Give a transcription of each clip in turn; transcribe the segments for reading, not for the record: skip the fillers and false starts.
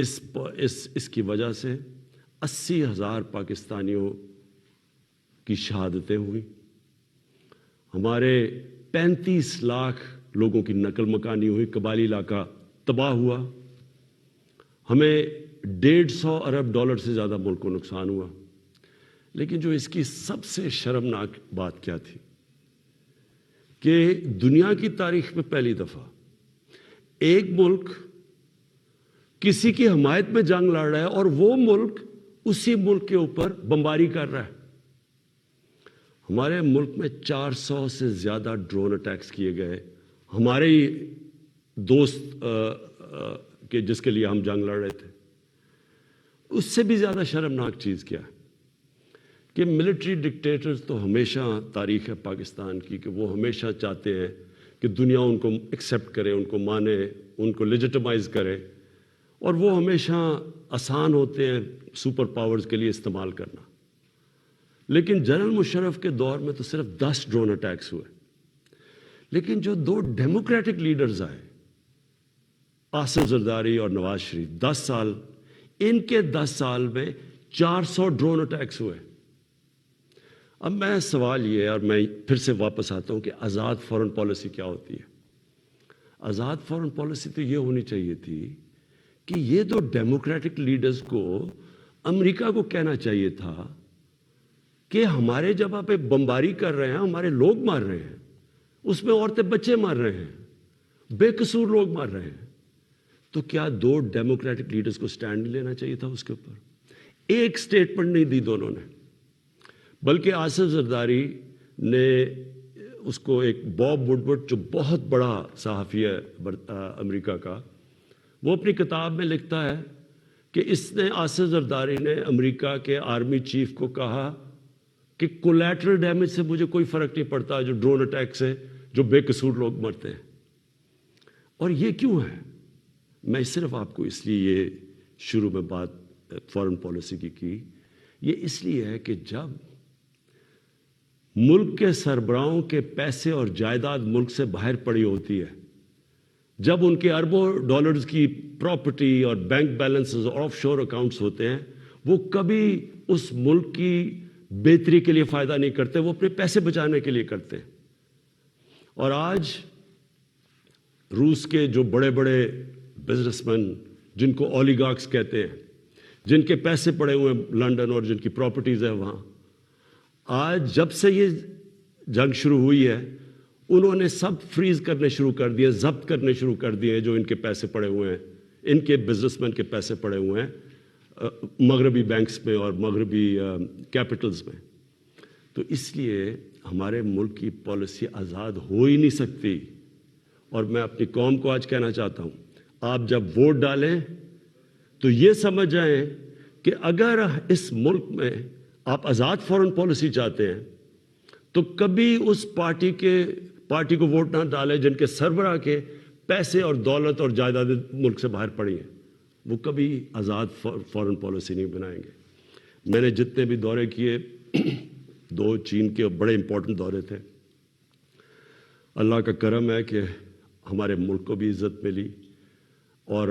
اس کی وجہ سے 80,000 پاکستانیوں کی شہادتیں ہوئی، ہمارے 35 لاکھ لوگوں کی نقل مکانی ہوئی، قبائلی علاقہ تباہ ہوا، ہمیں 150 ارب ڈالر سے زیادہ ملک کو نقصان ہوا۔ لیکن جو اس کی سب سے شرمناک بات کیا تھی کہ دنیا کی تاریخ میں پہلی دفعہ ایک ملک کسی کی حمایت میں جنگ لڑ رہا ہے اور وہ ملک اسی ملک کے اوپر بمباری کر رہا ہے۔ ہمارے ملک میں 400 سے زیادہ ڈرون اٹیکس کیے گئے، ہمارے ہی دوست کہ جس کے لیے ہم جنگ لڑ رہے تھے۔ اس سے بھی زیادہ شرمناک چیز کیا ہے کہ ملٹری ڈکٹیٹرز تو ہمیشہ تاریخ ہے پاکستان کی کہ وہ ہمیشہ چاہتے ہیں کہ دنیا ان کو ایکسیپٹ کرے، ان کو مانے، ان کو لیجٹمائز کرے، اور وہ ہمیشہ آسان ہوتے ہیں سپر پاورز کے لیے استعمال کرنا۔ لیکن جنرل مشرف کے دور میں تو صرف 10 ڈرون اٹیکس ہوئے، لیکن جو 2 ڈیموکریٹک لیڈرز آئے، آصف زرداری اور نواز شریف، 10 سال، ان کے 10 سال میں 400 ڈرون اٹیکس ہوئے۔ اب میں سوال یہ ہے، اور میں پھر سے واپس آتا ہوں کہ آزاد فارن پالیسی کیا ہوتی ہے؟ آزاد فارن پالیسی تو یہ ہونی چاہیے تھی کہ یہ 2 ڈیموکریٹک لیڈرز کو امریکہ کو کہنا چاہیے تھا کہ ہمارے جب آپ بمباری کر رہے ہیں، ہمارے لوگ مار رہے ہیں، اس میں عورتیں بچے مار رہے ہیں، بے قصور لوگ مار رہے ہیں، تو کیا 2 ڈیموکریٹک لیڈرز کو سٹینڈ نہیں لینا چاہیے تھا اس کے اوپر؟ ایک سٹیٹمنٹ نہیں دی دونوں نے، بلکہ آصف زرداری نے اس کو ایک باب وڈورڈ جو بہت بڑا صحافی ہے امریکہ کا، وہ اپنی کتاب میں لکھتا ہے کہ اس نے، آصف زرداری نے امریکہ کے آرمی چیف کو کہا کہ کولیٹرل ڈیمیج سے مجھے کوئی فرق نہیں پڑتا، جو ڈرون اٹیک سے جو بے قصور لوگ مرتے ہیں۔ اور یہ کیوں ہے؟ میں صرف آپ کو اس لیے یہ شروع میں بات فارن پالیسی کی یہ اس لیے ہے کہ جب ملک کے سربراہوں کے پیسے اور جائیداد ملک سے باہر پڑی ہوتی ہے، جب ان کے اربوں ڈالرز کی پراپرٹی اور بینک بیلنسز اور آف شور اکاؤنٹس ہوتے ہیں، وہ کبھی اس ملک کی بہتری کے لیے فائدہ نہیں کرتے، وہ اپنے پیسے بچانے کے لیے کرتے ہیں۔ اور آج روس کے جو بڑے بڑے بزنس مین، جن کو اولیگارکس کہتے ہیں، جن کے پیسے پڑے ہوئے ہیں لنڈن اور جن کی پراپرٹیز ہیں وہاں، آج جب سے یہ جنگ شروع ہوئی ہے انہوں نے سب فریز کرنے شروع کر دیے، ضبط کرنے شروع کر دیے جو ان کے پیسے پڑے ہوئے ہیں، ان کے بزنس مین کے پیسے پڑے ہوئے ہیں مغربی بینکس میں اور مغربی کیپٹلز میں۔ تو اس لیے ہمارے ملک کی پالیسی آزاد ہو ہی نہیں سکتی۔ اور میں اپنی قوم کو آج کہنا چاہتا ہوں، آپ جب ووٹ ڈالیں تو یہ سمجھ جائیں کہ اگر اس ملک میں آپ آزاد فارن پالیسی چاہتے ہیں تو کبھی اس پارٹی کو ووٹ نہ ڈالیں جن کے سربراہ کے پیسے اور دولت اور جائیداد ملک سے باہر پڑی ہیں، وہ کبھی آزاد فارن پالیسی نہیں بنائیں گے۔ میں نے جتنے بھی دورے کیے 2 چین کے بڑے امپورٹنٹ دورے تھے، اللہ کا کرم ہے کہ ہمارے ملک کو بھی عزت ملی اور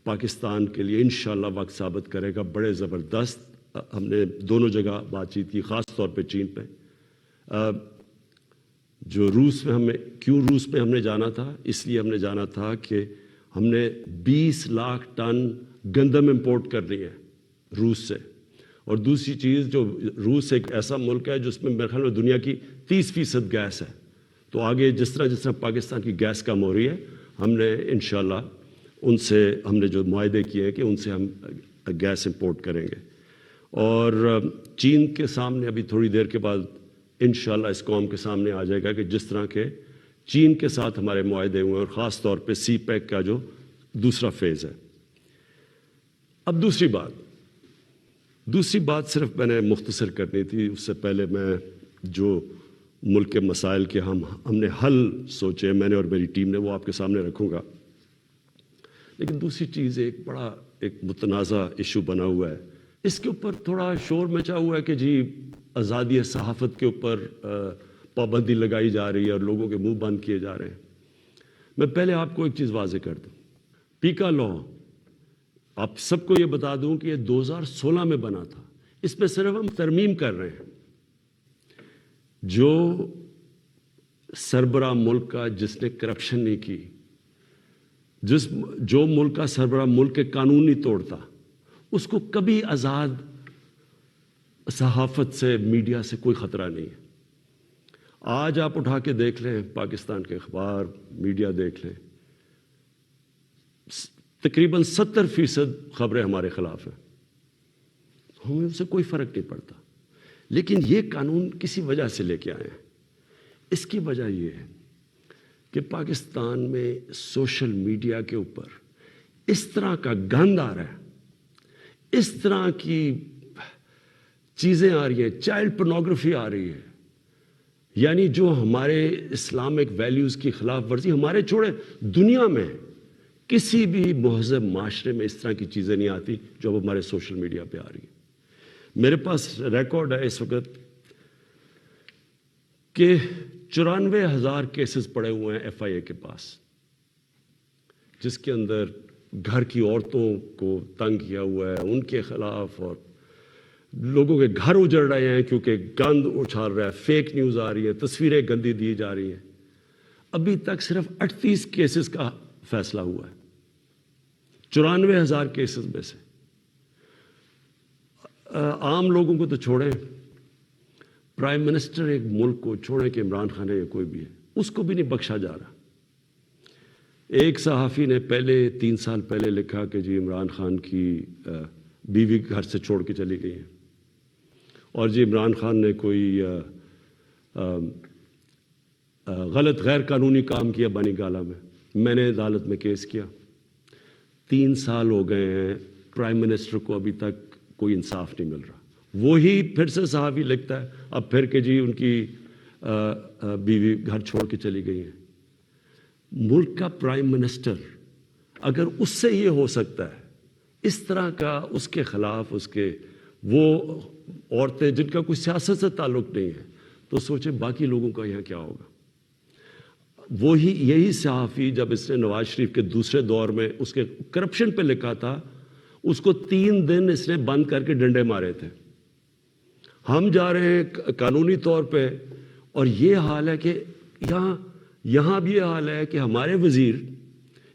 پاکستان کے لیے انشاءاللہ وقت ثابت کرے گا بڑے زبردست۔ ہم نے دونوں جگہ بات چیت کی، خاص طور پہ چین پہ۔ جو روس میں ہم نے جانا تھا، اس لیے ہم نے جانا تھا کہ ہم نے 20 لاکھ ٹن گندم امپورٹ کرنی ہے روس سے۔ اور دوسری چیز، جو روس ایک ایسا ملک ہے جس میں میرے خیال میں دنیا کی 30% گیس ہے، تو آگے جس طرح پاکستان کی گیس کم ہو رہی ہے، ہم نے انشاءاللہ ان سے، ہم نے جو معاہدے کیے ہیں کہ ان سے ہم گیس امپورٹ کریں گے۔ اور چین کے سامنے ابھی تھوڑی دیر کے بعد انشاءاللہ اس قوم کے سامنے آ جائے گا کہ جس طرح کے چین کے ساتھ ہمارے معاہدے ہوئے ہیں، اور خاص طور پہ سی پیک کا جو دوسرا فیز ہے۔ اب دوسری بات صرف میں نے مختصر کرنی تھی، اس سے پہلے میں جو ملک کے مسائل کے ہم نے حل سوچے، میں نے اور میری ٹیم نے، وہ آپ کے سامنے رکھوں گا۔ لیکن دوسری چیز ایک متنازع ایشو بنا ہوا ہے، اس کے اوپر تھوڑا شور مچا ہوا ہے کہ جی آزادی صحافت کے اوپر پابندی لگائی جا رہی ہے اور لوگوں کے منہ بند کیے جا رہے ہیں۔ میں پہلے آپ کو ایک چیز واضح کر دوں، پیکا لا آپ سب کو یہ بتا دوں کہ یہ 2016 میں بنا تھا. اس میں صرف ہم ترمیم کر رہے ہیں. جو سربراہ ملک کا جس نے کرپشن نہیں کی، جو ملک کا سربراہ ملک کے قانون نہیں توڑتا، اس کو کبھی آزاد صحافت سے، میڈیا سے کوئی خطرہ نہیں ہے. آج آپ اٹھا کے دیکھ لیں پاکستان کے اخبار، میڈیا دیکھ لیں، تقریباً 70% خبریں ہمارے خلاف ہیں. ہمیں اس سے کوئی فرق نہیں پڑتا. لیکن یہ قانون کسی وجہ سے لے کے آئے ہیں. اس کی وجہ یہ ہے کہ پاکستان میں سوشل میڈیا کے اوپر اس طرح کا گند آ رہا ہے، اس طرح کی چیزیں آ رہی ہیں، چائلڈ پورنوگرافی آ رہی ہے، یعنی جو ہمارے اسلامک ویلیوز کی خلاف ورزی، ہمارے چھوڑے دنیا میں کسی بھی مہذب معاشرے میں اس طرح کی چیزیں نہیں آتی جو اب ہمارے سوشل میڈیا پہ آ رہی ہیں. میرے پاس ریکارڈ ہے اس وقت کہ 94,000 کیسز پڑے ہوئے ہیں FIA کے پاس، جس کے اندر گھر کی عورتوں کو تنگ کیا ہوا ہے، ان کے خلاف، اور لوگوں کے گھر اجڑ رہے ہیں کیونکہ گند اچھال رہا ہے، فیک نیوز آ رہی ہے، تصویریں گندی دی جا رہی ہیں. ابھی تک صرف 38 کیسز کا فیصلہ ہوا ہے 94,000 کیسز میں سے. عام لوگوں کو تو چھوڑیں، پرائم منسٹر ایک ملک کو چھوڑیں کہ عمران خان ہے یا کوئی بھی ہے، اس کو بھی نہیں بخشا جا رہا. ایک صحافی نے 3 سال پہلے لکھا کہ جی عمران خان کی بیوی گھر سے چھوڑ کے چلی گئی ہیں، اور جی عمران خان نے کوئی غلط غیر قانونی کام کیا بانی گالہ میں. میں نے عدالت میں کیس کیا. 3 سال ہو گئے ہیں، پرائم منسٹر کو ابھی تک کوئی انصاف نہیں مل رہا. وہی پھر سے صحافی لکھتا ہے اب پھر کہ جی ان کی بیوی گھر چھوڑ کے چلی گئی ہیں. ملک کا پرائم منسٹر اگر اس سے یہ ہو سکتا ہے، اس طرح کا اس کے خلاف، اس کے وہ عورتیں جن کا کوئی سیاست سے تعلق نہیں ہے، تو سوچیں باقی لوگوں کا یہاں کیا ہوگا. یہی صحافی جب اس نے نواز شریف کے دوسرے دور میں اس کے کرپشن پہ لکھا تھا، اس کو 3 دن اس نے بند کر کے ڈنڈے مارے تھے. ہم جا رہے ہیں قانونی طور پہ، اور یہ حال ہے کہ یہاں بھی یہ حال ہے کہ ہمارے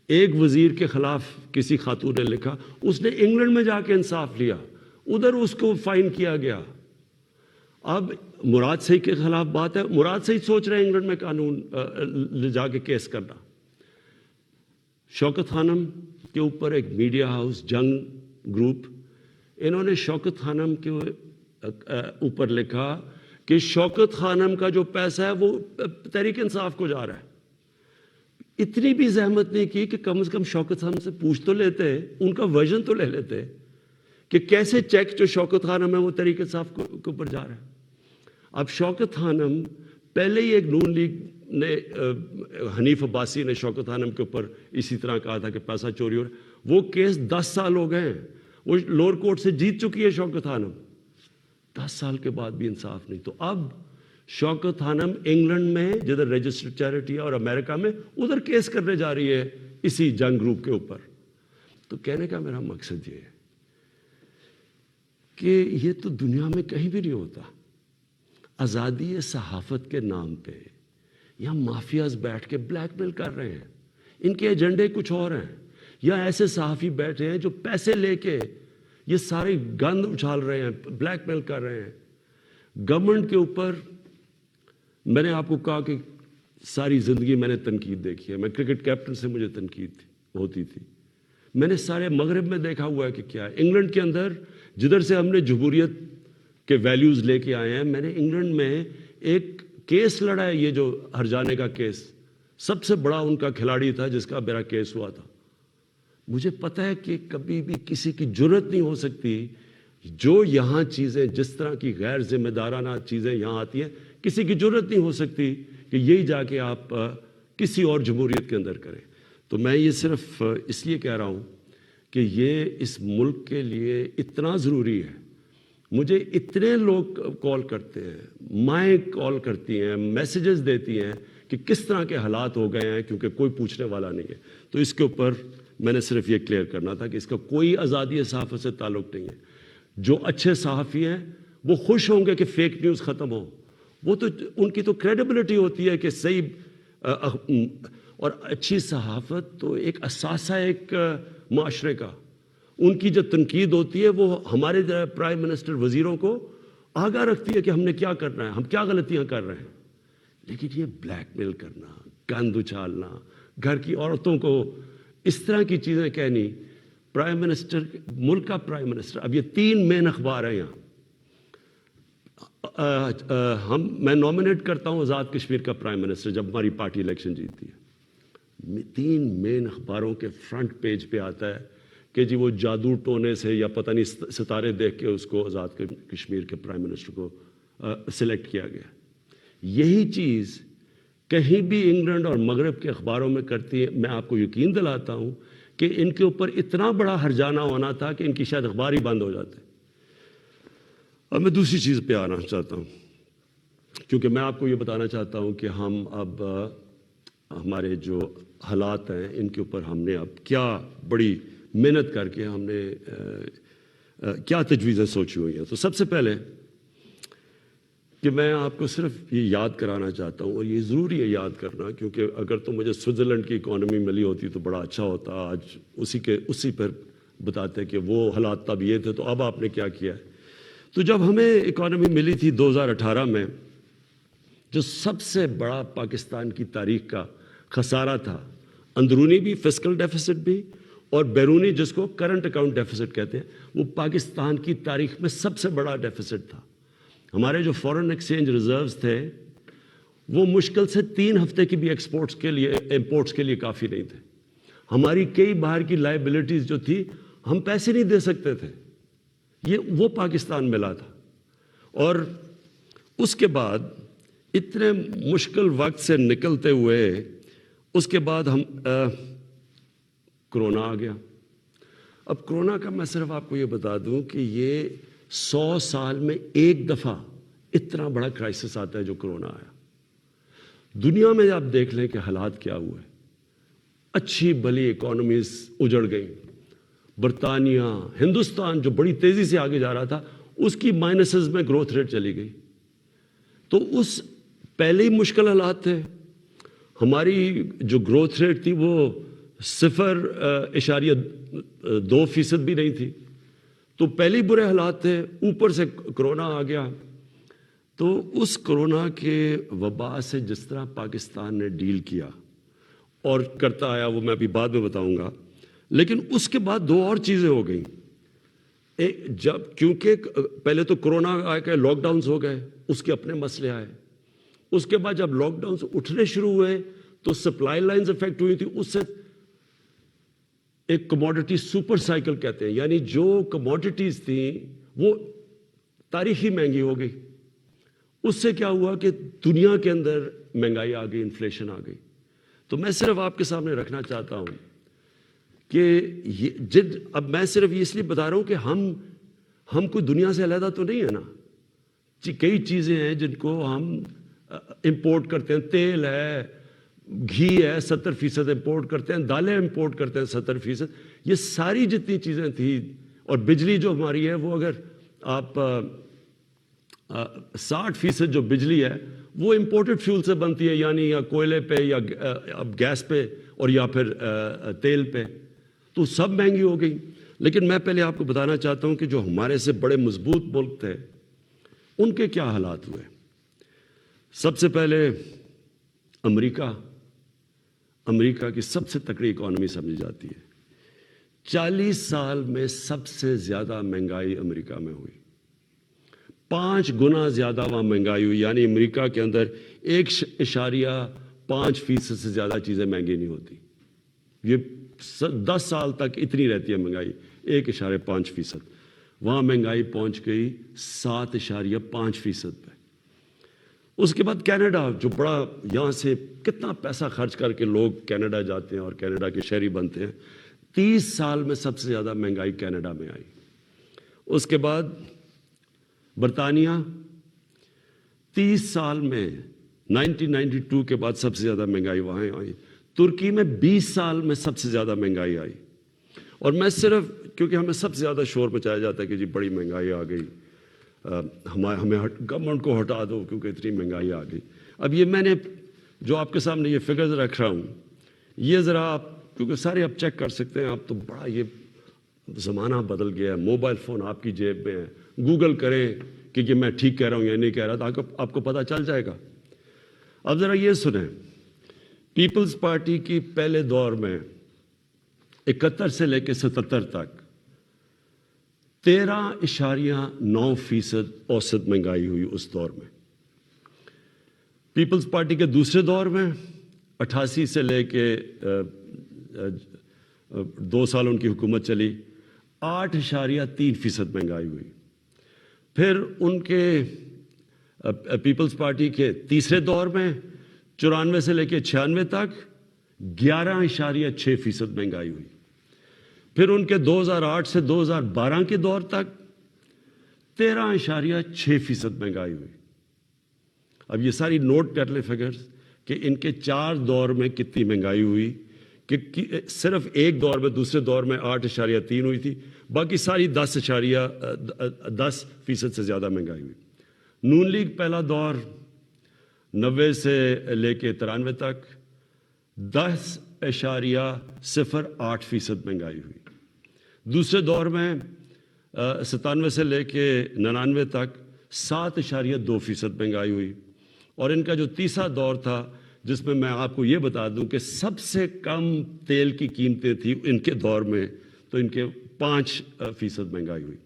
ایک وزیر کے خلاف کسی خاتون نے لکھا، اس نے انگلینڈ میں جا کے انصاف لیا، ادھر اس کو فائن کیا گیا. اب مراد صحیح کے خلاف بات ہے، مراد صحیح سوچ رہے ہیں انگلینڈ میں قانون لے جا کے کیس کرنا. شوکت خانم کے اوپر ایک میڈیا ہاؤس جنگ گروپ، انہوں نے شوکت خانم کے اوپر لکھا کہ شوکت خانم کا جو پیسہ ہے وہ تحریک انصاف کو جا رہا ہے. اتنی بھی زحمت نہیں کی کہ کم از کم شوکت خانم سے پوچھ تو لیتے، ان کا ورژن تو لے لیتے کہ کیسے چیک جو شوکت خانم ہے وہ تحریک انصاف کے اوپر جا رہا ہے. اب شوکت خانم پہلے ہی ایک نون لیگ نے، حنیف عباسی نے شوکت خانم کے اوپر اسی طرح کہا تھا کہ پیسہ چوری ہو رہا ہے. وہ کیس 10 سال ہو گئے ہیں، وہ لوور کورٹ سے جیت چکی ہے شوکت خانم. 10 سال کے بعد بھی انصاف نہیں. تو اب شوکت خانم انگلینڈ میں جدھر رجسٹرڈ چیریٹی ہے اور امریکہ میں ادھر کیس کرنے جا رہی ہے اسی جنگ گروپ کے اوپر. تو کہنے کا میرا مقصد یہ ہے کہ یہ تو دنیا میں کہیں بھی نہیں ہوتا. آزادی صحافت کے نام پہ یا مافیاز بیٹھ کے بلیک میل کر رہے ہیں، ان کے ایجنڈے کچھ اور ہیں، یا ایسے صحافی بیٹھے ہیں جو پیسے لے کے یہ ساری گند اچھال رہے ہیں، بلیک میل کر رہے ہیں. گورنمنٹ کے اوپر میں نے آپ کو کہا کہ ساری زندگی میں نے تنقید دیکھی ہے. میں کرکٹ کیپٹن سے مجھے تنقید ہوتی تھی. میں نے سارے مغرب میں دیکھا ہوا ہے کہ کیا ہے. انگلینڈ کے اندر جدھر سے ہم نے جمہوریت کے ویلیوز لے کے آئے ہیں، میں نے انگلینڈ میں ایک کیس لڑا ہے، یہ جو ہرجانے کا کیس، سب سے بڑا ان کا کھلاڑی تھا جس کا میرا کیس ہوا تھا. مجھے پتہ ہے کہ کبھی بھی کسی کی جرت نہیں ہو سکتی جو یہاں چیزیں، جس طرح کی غیر ذمہ دارانہ چیزیں یہاں آتی ہیں، کسی کی جرت نہیں ہو سکتی کہ یہی جا کے آپ کسی اور جمہوریت کے اندر کریں. تو میں یہ صرف اس لیے کہہ رہا ہوں کہ یہ اس ملک کے لیے اتنا ضروری ہے. مجھے اتنے لوگ کال کرتے ہیں، مائیں کال کرتی ہیں، میسیجز دیتی ہیں کہ کس طرح کے حالات ہو گئے ہیں کیونکہ کوئی پوچھنے والا نہیں ہے. تو اس کے اوپر میں نے صرف یہ کلیئر کرنا تھا کہ اس کا کوئی آزادی صحافت سے تعلق نہیں ہے. جو اچھے صحافی ہیں وہ خوش ہوں گے کہ فیک نیوز ختم ہو. وہ تو ان کی تو کریڈیبلٹی ہوتی ہے کہ صحیح اور اچھی صحافت تو ایک اثاثہ ایک معاشرے کا. ان کی جو تنقید ہوتی ہے وہ ہمارے پرائم منسٹر وزیروں کو آگاہ رکھتی ہے کہ ہم نے کیا کرنا ہے, ہم کیا غلطیاں کر رہے ہیں. لیکن یہ بلیک میل کرنا, گند اچھالنا, گھر کی عورتوں کو اس طرح کی چیزیں کہنی, پرائم منسٹر, ملک کا پرائم منسٹر, اب یہ 3 مین اخبار ہیں یہاں. میں نامنیٹ کرتا ہوں آزاد کشمیر کا پرائم منسٹر جب ہماری پارٹی الیکشن جیتتی ہے. 3 مین اخباروں کے فرنٹ پیج پہ آتا ہے کہ جی وہ جادو ٹونے سے یا پتہ نہیں ستارے دیکھ کے اس کو آزاد کشمیر کے پرائم منسٹر کو سلیکٹ کیا گیا. یہی چیز کہیں بھی انگلینڈ اور مغرب کے اخباروں میں کرتی ہے. میں آپ کو یقین دلاتا ہوں کہ ان کے اوپر اتنا بڑا ہرجانہ ہونا تھا کہ ان کی شاید اخبار ہی بند ہو جاتے. اب میں دوسری چیز پہ آنا چاہتا ہوں, کیونکہ میں آپ کو یہ بتانا چاہتا ہوں کہ ہم اب ہمارے جو حالات ہیں ان کے اوپر ہم نے اب کیا بڑی محنت کر کے ہم نے کیا تجویزیں سوچی ہوئی ہیں. تو سب سے پہلے کہ میں آپ کو صرف یہ یاد کرانا چاہتا ہوں, اور یہ ضروری ہے یاد کرنا, کیونکہ اگر تو مجھے سوئٹزرلینڈ کی اکانومی ملی ہوتی تو بڑا اچھا ہوتا. آج اسی پر بتاتے کہ وہ حالات تب یہ تھے تو اب آپ نے کیا کیا ہے. تو جب ہمیں اکانومی ملی تھی 2018 میں, جو سب سے بڑا پاکستان کی تاریخ کا خسارہ تھا, اندرونی بھی فسکل ڈیفیسٹ بھی اور بیرونی جس کو کرنٹ اکاؤنٹ ڈیفیسٹ کہتے ہیں, وہ پاکستان کی تاریخ میں سب سے بڑا ڈیفیسٹ تھا. ہمارے جو فورن ایکسچینج ریزروز تھے وہ مشکل سے 3 ہفتے کی بھی امپورٹس کے لیے کافی نہیں تھے. ہماری کئی باہر کی لائبلٹیز جو تھی ہم پیسے نہیں دے سکتے تھے. وہ پاکستان ملا تھا. اور اس کے بعد اتنے مشکل وقت سے نکلتے ہوئے اس کے بعد ہم کرونا آ گیا. اب کرونا کا میں صرف آپ کو یہ بتا دوں کہ یہ 100 سال میں ایک دفعہ اتنا بڑا کرائسس آتا ہے جو کرونا آیا. دنیا میں آپ دیکھ لیں کہ حالات کیا ہوئے. اچھی بھلی اکانومیز اجڑ گئیں. برطانیہ, ہندوستان جو بڑی تیزی سے آگے جا رہا تھا اس کی مائنسز میں گروتھ ریٹ چلی گئی. تو اس پہلے ہی مشکل حالات تھے. ہماری جو گروتھ ریٹ تھی وہ 0.2% بھی نہیں تھی. تو پہلے ہی برے حالات تھے, اوپر سے کرونا آ گیا. تو اس کرونا کے وبا سے جس طرح پاکستان نے ڈیل کیا اور کرتا آیا وہ میں ابھی بعد میں بتاؤں گا. لیکن اس کے بعد 2 اور چیزیں ہو گئیں. کیونکہ پہلے تو کرونا آ کے لاک ڈاؤنز ہو گئے, اس کے اپنے مسئلے آئے. اس کے بعد جب لاک ڈاؤنز اٹھنے شروع ہوئے تو سپلائی لائنز افیکٹ ہوئی تھی. اس سے ایک کموڈٹی سپر سائیکل کہتے ہیں, یعنی جو کموڈٹیز تھیں وہ تاریخی مہنگی ہو گئی. اس سے کیا ہوا کہ دنیا کے اندر مہنگائی آ گئی, انفلیشن آ گئی. تو میں صرف آپ کے سامنے رکھنا چاہتا ہوں کہ اب میں صرف یہ اس لیے بتا رہا ہوں کہ ہم کوئی دنیا سے علیحدہ تو نہیں ہے نا. کئی چیزیں ہیں جن کو ہم امپورٹ کرتے ہیں. تیل ہے, گھی ہے, 70% امپورٹ کرتے ہیں. دالیں امپورٹ کرتے ہیں 70%. یہ ساری جتنی چیزیں تھیں, اور بجلی جو ہماری ہے وہ اگر آپ 60% جو بجلی ہے وہ امپورٹڈ فیول سے بنتی ہے, یعنی یا کوئلے پہ یا اب گیس پہ اور یا پھر تیل پہ. تو سب مہنگی ہو گئی. لیکن میں پہلے آپ کو بتانا چاہتا ہوں کہ جو ہمارے سے بڑے مضبوط ملک تھے ان کے کیا حالات ہوئے. سب سے پہلے امریکہ کی سب سے تکڑی اکانومی سمجھی جاتی ہے. 40 سال میں سب سے زیادہ مہنگائی امریکہ میں ہوئی. 5 گنا زیادہ وہاں مہنگائی ہوئی. یعنی امریکہ کے اندر 1.5% سے زیادہ چیزیں مہنگی نہیں ہوتی. یہ 10 سال تک اتنی رہتی ہے مہنگائی, 1.5%. وہاں مہنگائی پہنچ گئی 7.5% پہ. اس کے بعد کینیڈا, جو بڑا یہاں سے کتنا پیسہ خرچ کر کے لوگ کینیڈا جاتے ہیں اور کینیڈا کے شہری بنتے ہیں, 30 سال میں سب سے زیادہ مہنگائی کینیڈا میں آئی. اس کے بعد برطانیہ 30 سال میں 1992 کے بعد سب سے زیادہ مہنگائی وہاں آئی. ترکی میں 20 سال میں سب سے زیادہ مہنگائی آئی. اور میں صرف کیونکہ ہمیں سب سے زیادہ شور مچایا جاتا ہے کہ جی بڑی مہنگائی آ گئی، ہمیں گورنمنٹ کو ہٹا دو کیونکہ اتنی مہنگائی آ گئی. اب یہ میں نے جو آپ کے سامنے یہ فگرز رکھ رہا ہوں، یہ ذرا آپ کیونکہ سارے آپ چیک کر سکتے ہیں. آپ تو بڑا یہ زمانہ بدل گیا ہے، موبائل فون آپ کی جیب میں ہے، گوگل کریں کہ یہ میں ٹھیک کہہ رہا ہوں یا نہیں کہہ رہا تو آپ کو پتہ چل جائے گا. اب ذرا یہ سنیں، پیپلز پارٹی کی پہلے دور میں 71 سے لے کے 77 تک 13.9% اوسط مہنگائی ہوئی اس دور میں. پیپلز پارٹی کے دوسرے دور میں 88 سے لے کے 2 سال ان کی حکومت چلی، 8.3% مہنگائی ہوئی. پھر ان کے پیپلز پارٹی کے تیسرے دور میں 94 سے لے کے 96 تک 11.6% مہنگائی ہوئی. پھر ان کے 2008 سے 2012 کے دور تک 13.6% مہنگائی ہوئی. اب یہ ساری نوٹ کر لیں فگرز کہ ان کے 4 دور میں کتنی مہنگائی ہوئی، کہ صرف ایک دور میں دوسرے دور میں 8.3 ہوئی تھی، باقی ساری 10% سے زیادہ مہنگائی ہوئی. نون لیگ پہلا دور 90 سے لے کے 93 تک 10.08% مہنگائی ہوئی. دوسرے دور میں 97 سے لے کے 99 تک 7.2% مہنگائی ہوئی. اور ان کا جو تیسرا دور تھا جس میں میں آپ کو یہ بتا دوں کہ سب سے کم تیل کی قیمتیں تھیں ان کے دور میں، تو ان کے 5% مہنگائی ہوئی.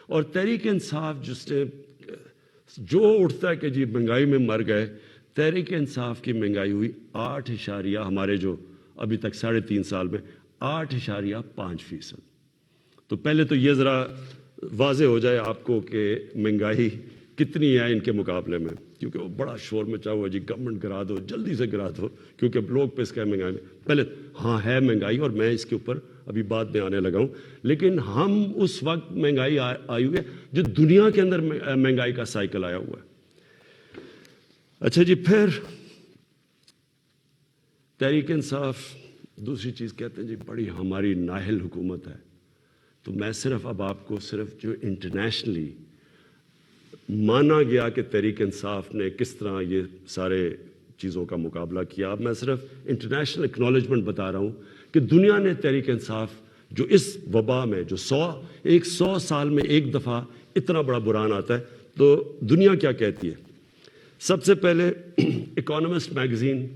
اور تحریک انصاف جس نے جو اٹھتا ہے کہ جی مہنگائی میں مر گئے، تحریک انصاف کی مہنگائی ہوئی 8 ہمارے جو ابھی تک 3.5 سال میں 8.5%. تو پہلے تو یہ ذرا واضح ہو جائے آپ کو کہ مہنگائی کتنی ہے ان کے مقابلے میں، کیونکہ وہ بڑا شور مچا ہوا جی گورنمنٹ گرا دو، جلدی سے گرا دو، کیونکہ لوگ پہ اس کا مہنگائی میں پہلے ہاں ہے مہنگائی، اور میں اس کے اوپر ابھی بعد میں آنے لگا ہوں. لیکن ہم اس وقت مہنگائی آئی ہوئی ہے جو دنیا کے اندر مہنگائی کا سائیکل آیا ہوا ہے. اچھا جی، پھر تحریک انصاف دوسری چیز کہتے ہیں جی بڑی ہماری نااہل حکومت ہے. تو میں صرف اب آپ کو صرف جو انٹرنیشنلی مانا گیا کہ تحریک انصاف نے کس طرح یہ سارے چیزوں کا مقابلہ کیا، اب میں صرف انٹرنیشنل اکنالجمنٹ بتا رہا ہوں کہ دنیا نے تحریک انصاف جو اس وبا میں جو 100 سال میں ایک دفعہ اتنا بڑا بحران آتا ہے، تو دنیا کیا کہتی ہے. سب سے پہلے اکانومسٹ میگزین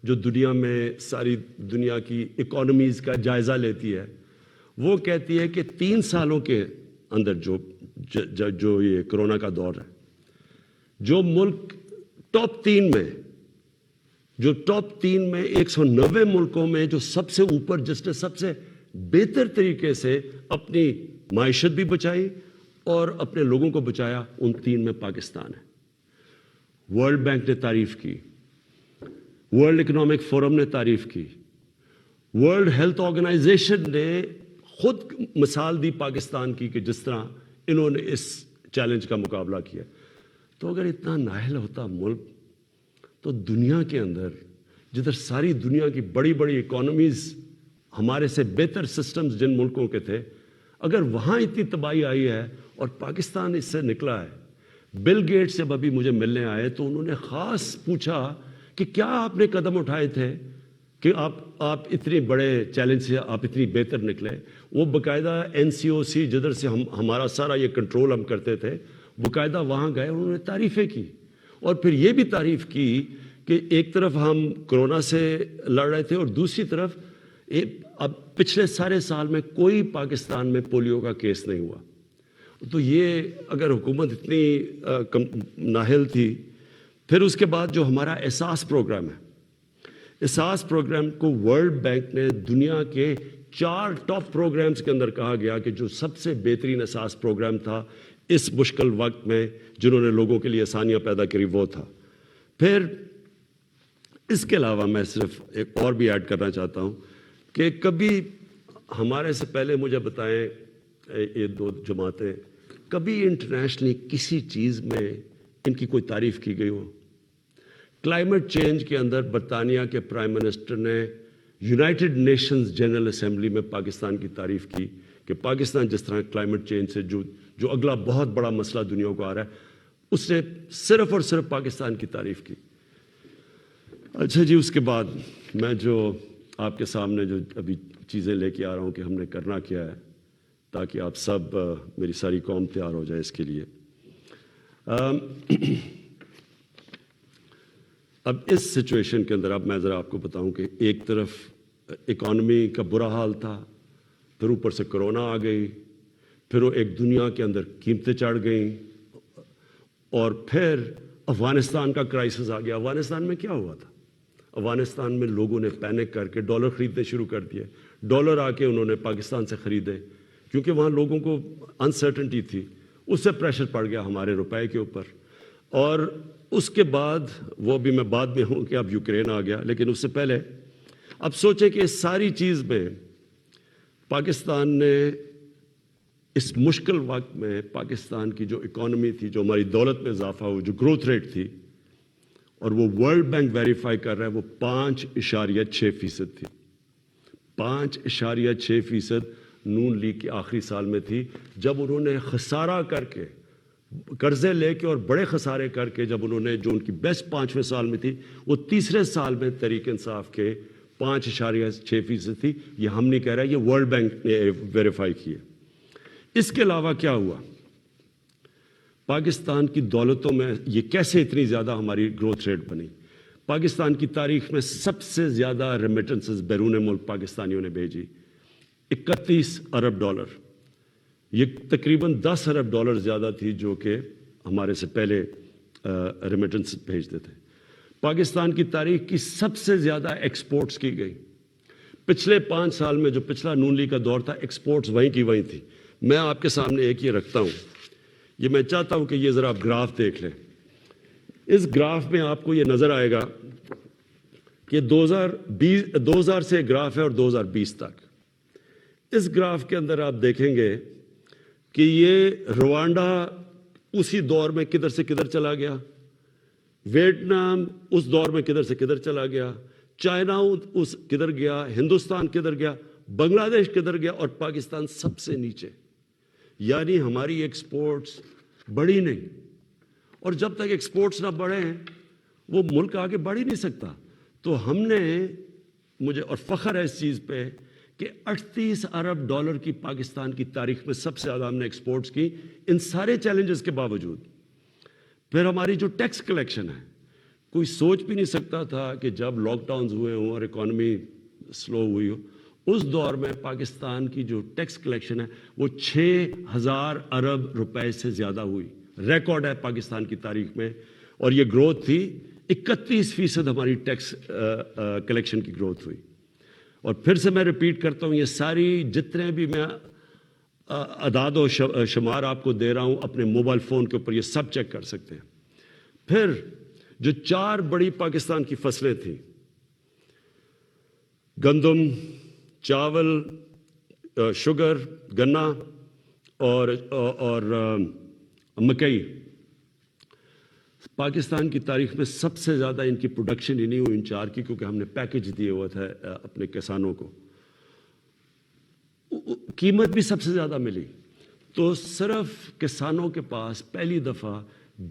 جو دنیا میں ساری دنیا کی اکانومیز کا جائزہ لیتی ہے، وہ کہتی ہے کہ 3 سالوں کے اندر جو یہ کرونا کا دور ہے، جو ملک ٹاپ 3 میں 190 ملکوں میں جو سب سے اوپر، جس نے سب سے بہتر طریقے سے اپنی معیشت بھی بچائی اور اپنے لوگوں کو بچایا، ان 3 میں پاکستان ہے. ورلڈ بینک نے تعریف کی، ورلڈ اکنامک فورم نے تعریف کی، ورلڈ ہیلتھ آرگنائزیشن نے خود مثال دی پاکستان کی کہ جس طرح انہوں نے اس چیلنج کا مقابلہ کیا. تو اگر اتنا نااہل ہوتا ملک، تو دنیا کے اندر جدھر ساری دنیا کی بڑی بڑی اکانومیز ہمارے سے بہتر سسٹمز جن ملکوں کے تھے، اگر وہاں اتنی تباہی آئی ہے اور پاکستان اس سے نکلا ہے. بل گیٹس جب ابھی مجھے ملنے آئے تو انہوں نے خاص پوچھا کہ کیا آپ نے قدم اٹھائے تھے کہ آپ اتنے بڑے چیلنج سے آپ اتنی بہتر نکلے. وہ باقاعدہ NCOC جدھر سے ہمارا سارا یہ کنٹرول ہم کرتے تھے، باقاعدہ وہاں گئے، انہوں نے تعریفیں کی. اور پھر یہ بھی تعریف کی کہ ایک طرف ہم کرونا سے لڑ رہے تھے اور دوسری طرف اب پچھلے سارے سال میں کوئی پاکستان میں پولیو کا کیس نہیں ہوا. تو یہ اگر حکومت اتنی نااہل تھی. پھر اس کے بعد جو ہمارا احساس پروگرام ہے، احساس پروگرام کو ورلڈ بینک نے دنیا کے 4 ٹاپ پروگرامز کے اندر کہا گیا کہ جو سب سے بہترین احساس پروگرام تھا اس مشکل وقت میں، جنہوں نے لوگوں کے لیے آسانیاں پیدا کری، وہ تھا. پھر اس کے علاوہ میں صرف ایک اور بھی ایڈ کرنا چاہتا ہوں کہ کبھی ہمارے سے پہلے مجھے بتائیں یہ 2 جماعتیں، کبھی انٹرنیشنلی کسی چیز میں ان کی کوئی تعریف کی گئی ہو. کلائمیٹ چینج کے اندر برطانیہ کے پرائم منسٹر نے یونائٹڈ نیشنز جنرل اسمبلی میں پاکستان کی تعریف کی کہ پاکستان جس طرح کلائمیٹ چینج سے جو اگلا بہت بڑا مسئلہ دنیا کو آ رہا ہے اس نے صرف اور صرف پاکستان کی تعریف کی. اچھا جی، اس کے بعد میں جو آپ کے سامنے جو ابھی چیزیں لے کے آ رہا ہوں کہ ہم نے کرنا کیا ہے تاکہ آپ سب میری ساری قوم تیار ہو جائے اس کے لیے. اب اس سچویشن کے اندر اب میں ذرا آپ کو بتاؤں کہ ایک طرف اکانومی کا برا حال تھا، پھر اوپر سے کرونا آ گئی، پھر وہ ایک دنیا کے اندر قیمتیں چڑھ گئیں، اور پھر افغانستان کا کرائسس آ گیا. افغانستان میں کیا ہوا تھا؟ افغانستان میں لوگوں نے پینک کر کے ڈالر خریدنے شروع کر دیے. ڈالر آ کے انہوں نے پاکستان سے خریدے کیونکہ وہاں لوگوں کو انسرٹنٹی تھی. اس سے پریشر پڑ گیا ہمارے روپے کے اوپر. اور اس کے بعد وہ بھی میں بعد میں ہوں کہ اب یوکرین آ گیا، لیکن اس سے پہلے اب سوچیں کہ اس ساری چیز میں پاکستان نے اس مشکل وقت میں پاکستان کی جو اکانومی تھی، جو ہماری دولت میں اضافہ ہو، جو گروتھ ریٹ تھی، اور وہ ورلڈ بینک ویریفائی کر رہا ہے، وہ 5.6% تھی. 5.6% نون لیگ کے آخری سال میں تھی، جب انہوں نے خسارہ کر کے، قرضے لے کے اور بڑے خسارے کر کے، جب انہوں نے جو ان کی بیسٹ 5ویں سال میں تھی، وہ تیسرے سال میں تحریک انصاف کے 5.6% تھی. یہ ہم نہیں کہہ رہے، یہ ورلڈ بینک نے ویریفائی کی ہے. اس کے علاوہ کیا ہوا؟ پاکستان کی دولتوں میں یہ کیسے اتنی زیادہ ہماری گروتھ ریٹ بنی؟ پاکستان کی تاریخ میں سب سے زیادہ ریمیٹنسز بیرون ملک پاکستانیوں نے بھیجی، 31 ارب ڈالر. یہ تقریباً 10 ارب ڈالر زیادہ تھی جو کہ ہمارے سے پہلے ریمیٹنس بھیجتے تھے. پاکستان کی تاریخ کی سب سے زیادہ ایکسپورٹس کی گئی. پچھلے 5 سال میں جو پچھلا نون لیگ کا دور تھا، ایکسپورٹس وہیں کی وہیں تھی. میں آپ کے سامنے ایک یہ رکھتا ہوں، یہ میں چاہتا ہوں کہ یہ ذرا آپ گراف دیکھ لیں. اس گراف میں آپ کو یہ نظر آئے گا کہ 2000 سے گراف ہے اور 2020 تک. اس گراف کے اندر آپ دیکھیں گے کہ یہ روانڈا اسی دور میں کدھر سے کدھر چلا گیا، ویتنام اس دور میں کدھر سے کدھر چلا گیا، چائنا اس کدھر گیا، ہندوستان کدھر گیا، بنگلہ دیش کدھر گیا، اور پاکستان سب سے نیچے. یعنی ہماری ایکسپورٹس بڑھی نہیں، اور جب تک ایکسپورٹس نہ بڑھیں وہ ملک آگے بڑھ ہی نہیں سکتا. تو ہم نے، مجھے اور فخر ہے اس چیز پہ کہ 38 ارب ڈالر کی پاکستان کی تاریخ میں سب سے زیادہ ہم نے ایکسپورٹس کی، ان سارے چیلنجز کے باوجود. پھر ہماری جو ٹیکس کلیکشن ہے، کوئی سوچ بھی نہیں سکتا تھا کہ جب لاک ڈاؤنز ہوئے ہوں اور اکانومی سلو ہوئی ہو، اس دور میں پاکستان کی جو ٹیکس کلیکشن ہے وہ 6000 ارب روپے سے زیادہ ہوئی. ریکارڈ ہے پاکستان کی تاریخ میں. اور یہ گروتھ تھی 31% ہماری ٹیکس کلیکشن کی گروتھ ہوئی. اور پھر سے میں ریپیٹ کرتا ہوں، یہ ساری جتنے بھی میں اعداد و شمار آپ کو دے رہا ہوں اپنے موبائل فون کے اوپر، یہ سب چیک کر سکتے ہیں. پھر جو 4 بڑی پاکستان کی فصلیں تھیں، گندم، چاول، شوگر، گنا اور مکئی، پاکستان کی تاریخ میں سب سے زیادہ ان کی پروڈکشن ہی نہیں ہوئی ان 4 کی، کیونکہ ہم نے پیکج دیے ہوا تھا اپنے کسانوں کو. قیمت بھی سب سے زیادہ ملی. تو صرف کسانوں کے پاس پہلی دفعہ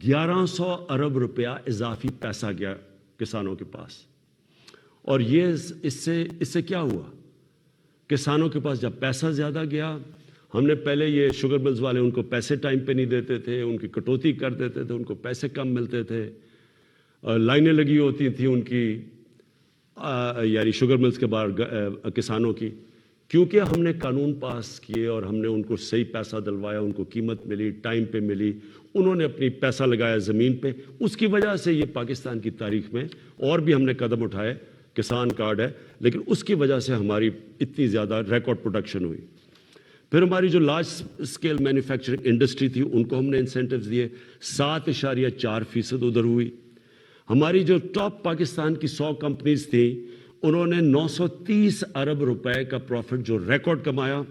1100 ارب روپیہ اضافی پیسہ گیا کسانوں کے پاس. اور یہ اس سے کیا ہوا؟ کسانوں کے پاس جب پیسہ زیادہ گیا، ہم نے پہلے یہ شوگر ملز والے ان کو پیسے ٹائم پہ نہیں دیتے تھے، ان کی کٹوتی کر دیتے تھے، ان کو پیسے کم ملتے تھے، لائنیں لگی ہوتی تھیں ان کی، یعنی شوگر ملز کے باہر کسانوں کی. کیونکہ ہم نے قانون پاس کیے اور ہم نے ان کو صحیح پیسہ دلوایا، ان کو قیمت ملی، ٹائم پہ ملی، انہوں نے اپنی پیسہ لگایا زمین پہ. اس کی وجہ سے یہ پاکستان کی تاریخ میں اور بھی ہم نے قدم اٹھائے، کسان کارڈ ہے، لیکن اس کی وجہ سے ہماری اتنی زیادہ ریکارڈ پروڈکشن ہوئی. پھر ہماری جو لارج اسکیل مینوفیکچرنگ انڈسٹری تھی ان کو ہم نے انسینٹیوز دیے، 7.4% ادھر ہوئی. ہماری جو ٹاپ پاکستان کی 100 کمپنیز تھیں، انہوں نے 930 ارب روپے کا پروفٹ جو ریکارڈ کمایا.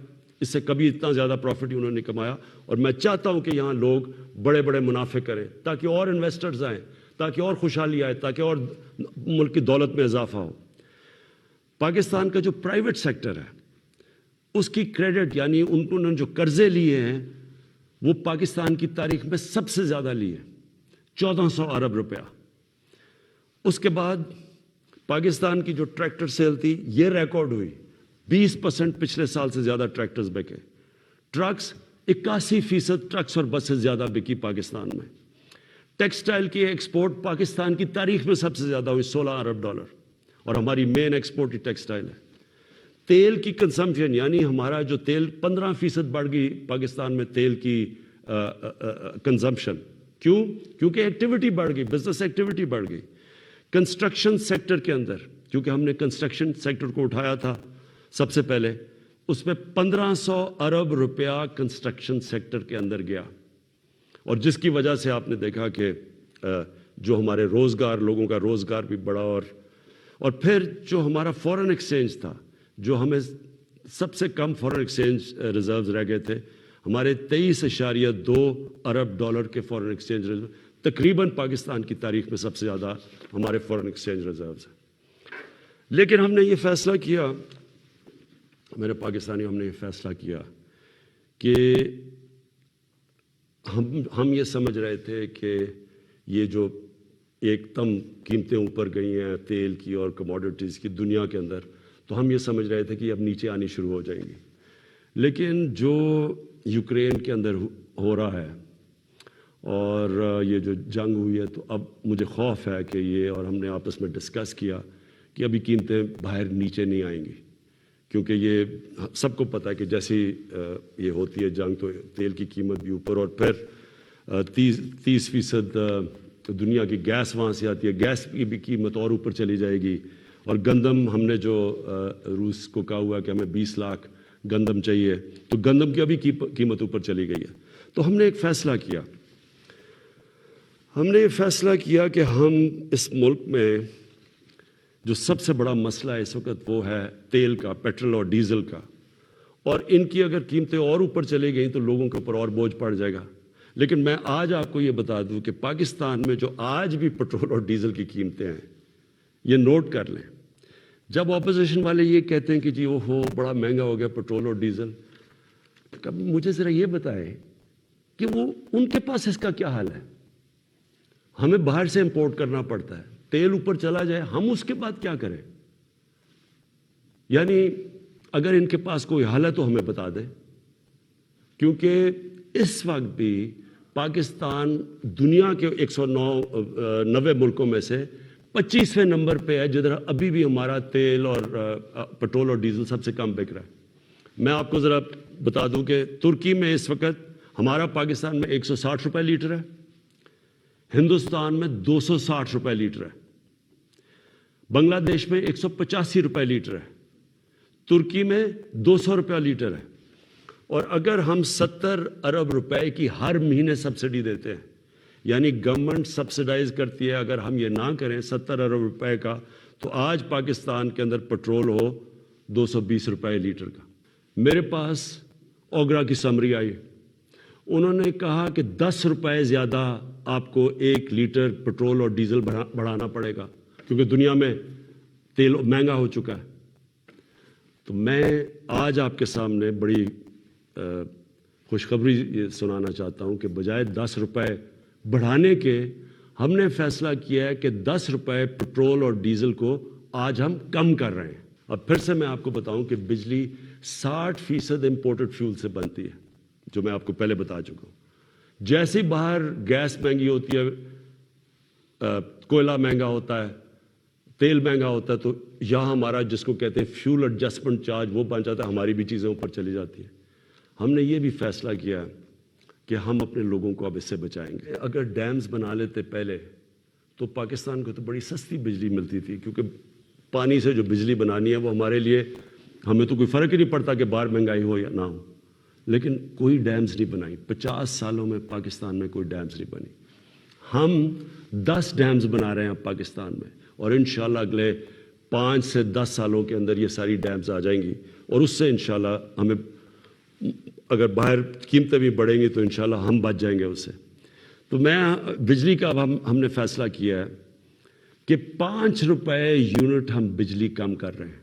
اس سے کبھی اتنا زیادہ پروفٹ ہی انہوں نے کمایا. اور میں چاہتا ہوں کہ یہاں لوگ بڑے بڑے منافع کریں تاکہ اور انویسٹرز آئیں، تاکہ اور خوشحالی آئے، تاکہ اور ملک کی دولت میں اضافہ ہو. پاکستان کا جو پرائیویٹ سیکٹر ہے اس کی کریڈٹ یعنی انہوں نے جو قرضے لیے ہیں وہ پاکستان کی تاریخ میں سب سے زیادہ لیے 1400 ارب روپیہ. اس کے بعد پاکستان کی جو ٹریکٹر سیل تھی یہ ریکارڈ ہوئی 20% پچھلے سال سے زیادہ ٹریکٹرز بکے. ٹرکس 81% ٹرکس اور بسیں زیادہ بکی پاکستان میں. ٹیکسٹائل کی ایکسپورٹ پاکستان کی تاریخ میں سب سے زیادہ ہوئی 16 ارب ڈالر اور ہماری مین ایکسپورٹ ہی ٹیکسٹائل ہے. تیل کی کنزمپشن یعنی ہمارا جو تیل 15% بڑھ گئی پاکستان میں تیل کی کنزمپشن. کیونکہ ایکٹیویٹی بڑھ گئی, بزنس ایکٹیویٹی بڑھ گئی. کنسٹرکشن سیکٹر کے اندر کیونکہ ہم نے کنسٹرکشن سیکٹر کو اٹھایا تھا سب سے پہلے, اس میں 1500 ارب روپیہ کنسٹرکشن سیکٹر کے اندر گیا اور جس کی وجہ سے آپ نے دیکھا کہ جو ہمارے روزگار لوگوں کا روزگار بھی بڑھا. اور پھر جو ہمارا فورن ایکسچینج تھا جو ہمیں سب سے کم فورن ایکسچینج ریزروز رہ گئے تھے, ہمارے 23.2 ارب ڈالر کے فورن ایکسچینج ریزرو تقریباً پاکستان کی تاریخ میں سب سے زیادہ ہمارے فورن ایکسچینج ریزروز ہیں. لیکن ہم نے یہ فیصلہ کیا, میرے پاکستانیوں, ہم نے یہ فیصلہ کیا کہ ہم یہ سمجھ رہے تھے کہ یہ جو ایک دم قیمتیں اوپر گئی ہیں تیل کی اور کموڈیٹیز کی دنیا کے اندر, تو ہم یہ سمجھ رہے تھے کہ اب نیچے آنی شروع ہو جائیں گی. لیکن جو یوکرین کے اندر ہو رہا ہے اور یہ جو جنگ ہوئی ہے, تو اب مجھے خوف ہے کہ یہ, اور ہم نے آپس میں ڈسکس کیا کہ ابھی قیمتیں باہر نیچے نہیں آئیں گی, کیونکہ یہ سب کو پتہ ہے کہ جیسی یہ ہوتی ہے جنگ تو تیل کی قیمت بھی اوپر, اور پھر 30% دنیا کی گیس وہاں سے آتی ہے, گیس کی بھی قیمت اور اوپر چلی جائے گی. اور گندم ہم نے جو روس کو کہا ہوا کہ ہمیں 20 لاکھ گندم چاہیے, تو گندم کی ابھی قیمت اوپر چلی گئی ہے. تو ہم نے ایک فیصلہ کیا, ہم نے یہ فیصلہ کیا کہ ہم اس ملک میں جو سب سے بڑا مسئلہ ہے اس وقت وہ ہے تیل کا, پیٹرول اور ڈیزل کا, اور ان کی اگر قیمتیں اور اوپر چلی گئیں تو لوگوں کے اوپر اور بوجھ پڑ جائے گا. لیکن میں آج آپ کو یہ بتا دوں کہ پاکستان میں جو آج بھی پیٹرول اور ڈیزل کی قیمتیں ہیں, یہ نوٹ کر لیں. جب اپوزیشن والے یہ کہتے ہیں کہ جی وہ ہو بڑا مہنگا ہو گیا پیٹرول اور ڈیزل, مجھے ذرا یہ بتائیں کہ وہ ان کے پاس اس کا کیا حال ہے. ہمیں باہر سے امپورٹ کرنا پڑتا ہے, تیل اوپر چلا جائے ہم اس کے بعد کیا کریں. یعنی اگر ان کے پاس کوئی حل ہے تو ہمیں بتا دیں, کیونکہ اس وقت بھی پاکستان دنیا کے 190 ملکوں میں سے 25ویں نمبر پہ ہے جدھر ابھی بھی ہمارا تیل اور پیٹرول اور ڈیزل سب سے کم بک رہا ہے. میں آپ کو ذرا بتا دوں کہ ترکی میں اس وقت ہمارا پاکستان میں 160 روپے لیٹر ہے, ہندوستان میں 260 روپے لیٹر ہے, بنگلہ دیش میں 185 روپے لیٹر ہے, ترکی میں 200 روپے لیٹر ہے. اور اگر ہم 70 ارب روپے کی ہر مہینے سبسڈی دیتے ہیں, یعنی گورنمنٹ سبسڈائز کرتی ہے, اگر ہم یہ نہ کریں 70 ارب روپے کا, تو آج پاکستان کے اندر پیٹرول ہو 220 روپے لیٹر کا. میرے پاس اوگرا کی سمری آئی, انہوں نے کہا کہ 10 روپے زیادہ آپ کو 1 لیٹر پیٹرول اور ڈیزل بڑھانا پڑے گا کیونکہ دنیا میں تیل مہنگا ہو چکا ہے. تو میں آج آپ کے سامنے بڑی خوشخبری سنانا چاہتا ہوں کہ بجائے 10 روپے بڑھانے کے ہم نے فیصلہ کیا ہے کہ 10 روپے پیٹرول اور ڈیزل کو آج ہم کم کر رہے ہیں. اب پھر سے میں آپ کو بتاؤں کہ بجلی 60% امپورٹڈ فیول سے بنتی ہے, جو میں آپ کو پہلے بتا چکا ہوں. جیسے باہر گیس مہنگی ہوتی ہے, کوئلہ مہنگا ہوتا ہے, تیل مہنگا ہوتا ہے, تو یہاں ہمارا جس کو کہتے ہیں فیول ایڈجسٹمنٹ چارج وہ بن جاتا ہے, ہماری بھی چیزیں اوپر چلی جاتی ہیں. ہم نے یہ بھی فیصلہ کیا ہے کہ ہم اپنے لوگوں کو اب اس سے بچائیں گے. اگر ڈیمز بنا لیتے پہلے تو پاکستان کو تو بڑی سستی بجلی ملتی تھی, کیونکہ پانی سے جو بجلی بنانی ہے وہ ہمارے لیے, ہمیں تو کوئی فرق ہی نہیں پڑتا کہ باہر مہنگائی ہو یا نہ ہو. لیکن کوئی ڈیمز نہیں بنائی, 50 سالوں میں پاکستان میں کوئی ڈیمز نہیں بنی. ہم 10 ڈیمز بنا رہے ہیں پاکستان میں, اور انشاءاللہ اگلے 5 سے 10 سالوں کے اندر یہ ساری ڈیمز آ جائیں گی, اور اس سے انشاءاللہ ہمیں اگر باہر قیمتیں بھی بڑھیں گی تو انشاءاللہ ہم بچ جائیں گے اس سے. تو میں بجلی کا اب ہم نے فیصلہ کیا ہے کہ 5 روپے یونٹ ہم بجلی کم کر رہے ہیں.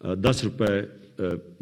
₹10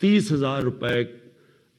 ₹30,000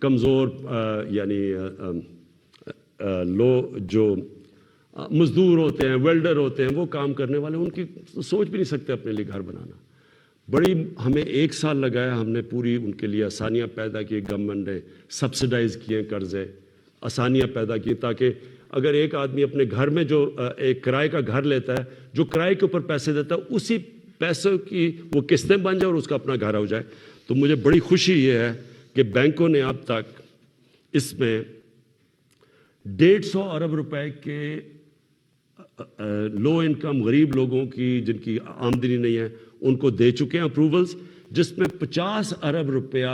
کمزور یعنی لو جو مزدور ہوتے ہیں، ویلڈر ہوتے ہیں، وہ کام کرنے والے، ان کی سوچ بھی نہیں سکتے اپنے لیے گھر بنانا. بڑی ہمیں 1 سال لگایا، ہم نے پوری ان کے لیے آسانیاں پیدا کی، گورنمنٹ نے سبسڈائز کیے قرضے، آسانیاں پیدا کی تاکہ اگر ایک آدمی اپنے گھر میں جو ایک کرائے کا گھر لیتا ہے، جو کرائے کے اوپر پیسے دیتا ہے، اسی پیسوں کی وہ قسطیں بن جائے اور اس کا اپنا گھر ہو جائے. تو مجھے بڑی خوشی یہ ہے کہ بینکوں نے اب تک اس میں 150 ارب روپے کے لو انکم غریب لوگوں کی جن کی آمدنی نہیں ہے ان کو دے چکے ہیں اپروولز، جس میں 50 ارب روپیہ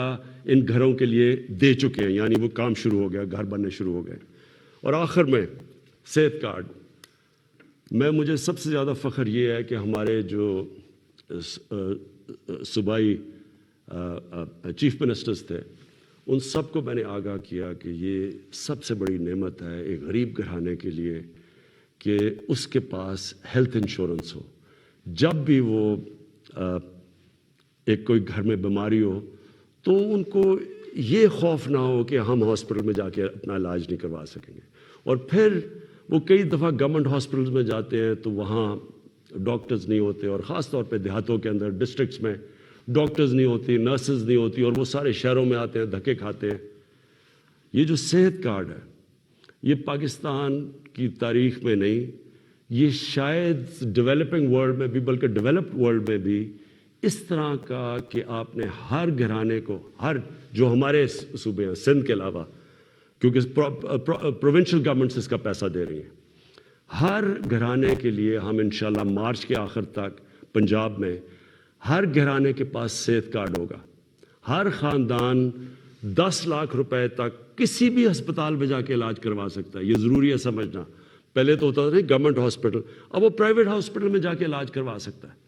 ان گھروں کے لیے دے چکے ہیں، یعنی وہ کام شروع ہو گیا، گھر بننے شروع ہو گئے. اور آخر میں صحت کارڈ میں مجھے سب سے زیادہ فخر یہ ہے کہ ہمارے جو صوبائی چیف منسٹرز تھے ان سب کو میں نے آگاہ کیا کہ یہ سب سے بڑی نعمت ہے ایک غریب گھرانے کے لیے کہ اس کے پاس ہیلتھ انشورنس ہو. جب بھی وہ ایک کوئی گھر میں بیماری ہو تو ان کو یہ خوف نہ ہو کہ ہم ہاسپٹل میں جا کے اپنا علاج نہیں کروا سکیں گے. اور پھر وہ کئی دفعہ گورنمنٹ ہاسپٹلز میں جاتے ہیں تو وہاں ڈاکٹرز نہیں ہوتے، اور خاص طور پہ دیہاتوں کے اندر ڈسٹرکٹس میں ڈاکٹرز نہیں ہوتی، نرسز نہیں ہوتی، اور وہ سارے شہروں میں آتے ہیں، دھکے کھاتے ہیں. یہ جو صحت کارڈ ہے یہ پاکستان کی تاریخ میں نہیں، یہ شاید ڈیولپنگ ورلڈ میں بھی، بلکہ ڈیولپڈ ورلڈ میں بھی اس طرح کا کہ آپ نے ہر گھرانے کو، ہر جو ہمارے صوبے ہیں سندھ کے علاوہ، کیونکہ پروونشل گورنمنٹس اس کا پیسہ دے رہی ہیں، ہر گھرانے کے لیے ہم انشاءاللہ مارچ کے آخر تک پنجاب میں ہر گھرانے کے پاس صحت کارڈ ہوگا. ہر خاندان 10 لاکھ روپے تک کسی بھی ہسپتال میں جا کے علاج کروا سکتا ہے. یہ ضروری ہے سمجھنا. پہلے تو ہوتا تھا گورنمنٹ ہاسپٹل، اب وہ پرائیویٹ ہاسپٹل میں جا کے علاج کروا سکتا ہے.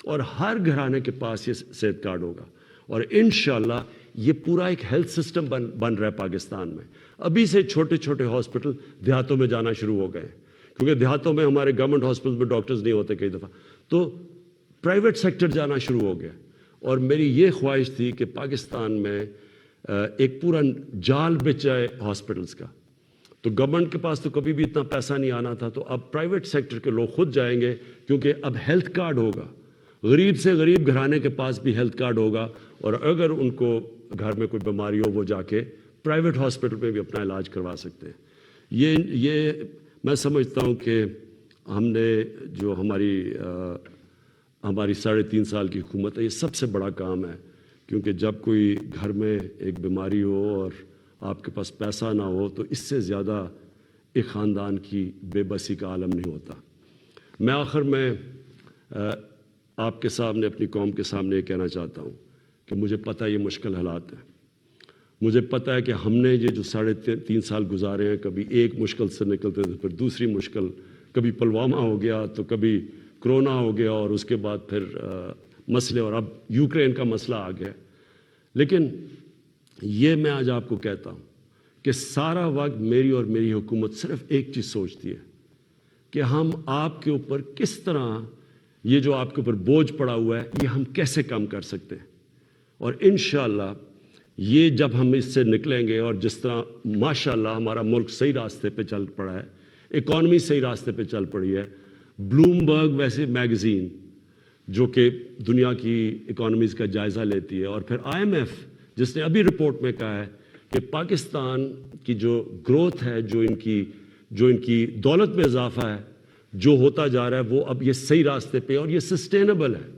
اور ہر گھرانے کے پاس یہ صحت کارڈ ہوگا. اور انشاءاللہ یہ پورا ایک ہیلتھ سسٹم بن رہا ہے پاکستان میں. ابھی سے چھوٹے چھوٹے ہاسپٹل دیہاتوں میں جانا شروع ہو گئے ہیں، کیونکہ دیہاتوں میں ہمارے گورنمنٹ ہاسپٹل میں ڈاکٹرز نہیں ہوتے کئی دفعہ، تو پرائیویٹ سیکٹر جانا شروع ہو گیا. اور میری یہ خواہش تھی کہ پاکستان میں ایک پورا جال بچ جائے ہاسپٹلز کا. تو گورنمنٹ کے پاس تو کبھی بھی اتنا پیسہ نہیں آنا تھا، تو اب پرائیویٹ سیکٹر کے لوگ خود جائیں گے، کیونکہ اب ہیلتھ کارڈ ہوگا. غریب سے غریب گھرانے کے پاس بھی ہیلتھ کارڈ ہوگا، اور اگر ان کو گھر میں کوئی بیماری ہو وہ جا کے پرائیویٹ ہاسپٹل میں بھی اپنا علاج کروا سکتے ہیں. یہ میں سمجھتا ہوں کہ ہم نے جو ہماری 3.5 سال کی حکومت ہے، یہ سب سے بڑا کام ہے. کیونکہ جب کوئی گھر میں ایک بیماری ہو اور آپ کے پاس پیسہ نہ ہو تو اس سے زیادہ ایک خاندان کی بے بسی کا عالم نہیں ہوتا. میں آخر میں آپ کے سامنے، اپنی قوم کے سامنے یہ کہنا چاہتا ہوں کہ مجھے پتہ ہے یہ مشکل حالات ہیں. مجھے پتہ ہے کہ ہم نے یہ جو 3.5 سال گزارے ہیں، کبھی ایک مشکل سے نکلتے تھے، پھر دوسری مشکل، کبھی پلوامہ ہو گیا تو کبھی کرونا ہو گیا، اور اس کے بعد پھر مسئلے، اور اب یوکرین کا مسئلہ آ گیا. لیکن یہ میں آج آپ کو کہتا ہوں کہ سارا وقت میری اور میری حکومت صرف ایک چیز سوچتی ہے کہ ہم آپ کے اوپر کس طرح یہ جو آپ کے اوپر بوجھ پڑا ہوا ہے یہ ہم کیسے کم کر سکتے ہیں. اور انشاءاللہ یہ جب ہم اس سے نکلیں گے، اور جس طرح ماشاءاللہ ہمارا ملک صحیح راستے پہ چل پڑا ہے، اکانومی صحیح راستے پہ چل پڑی ہے. بلومبرگ ویسے میگزین جو کہ دنیا کی اکانومیز کا جائزہ لیتی ہے، اور پھر IMF جس نے ابھی رپورٹ میں کہا ہے کہ پاکستان کی جو گروتھ ہے، جو ان کی دولت میں اضافہ ہے جو ہوتا جا رہا ہے، وہ اب یہ صحیح راستے پہ، اور یہ سسٹینیبل ہے.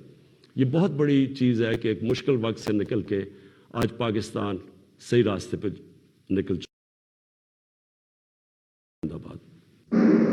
یہ بہت بڑی چیز ہے کہ ایک مشکل وقت سے نکل کے آج پاکستان صحیح راستے پہ نکل چکا.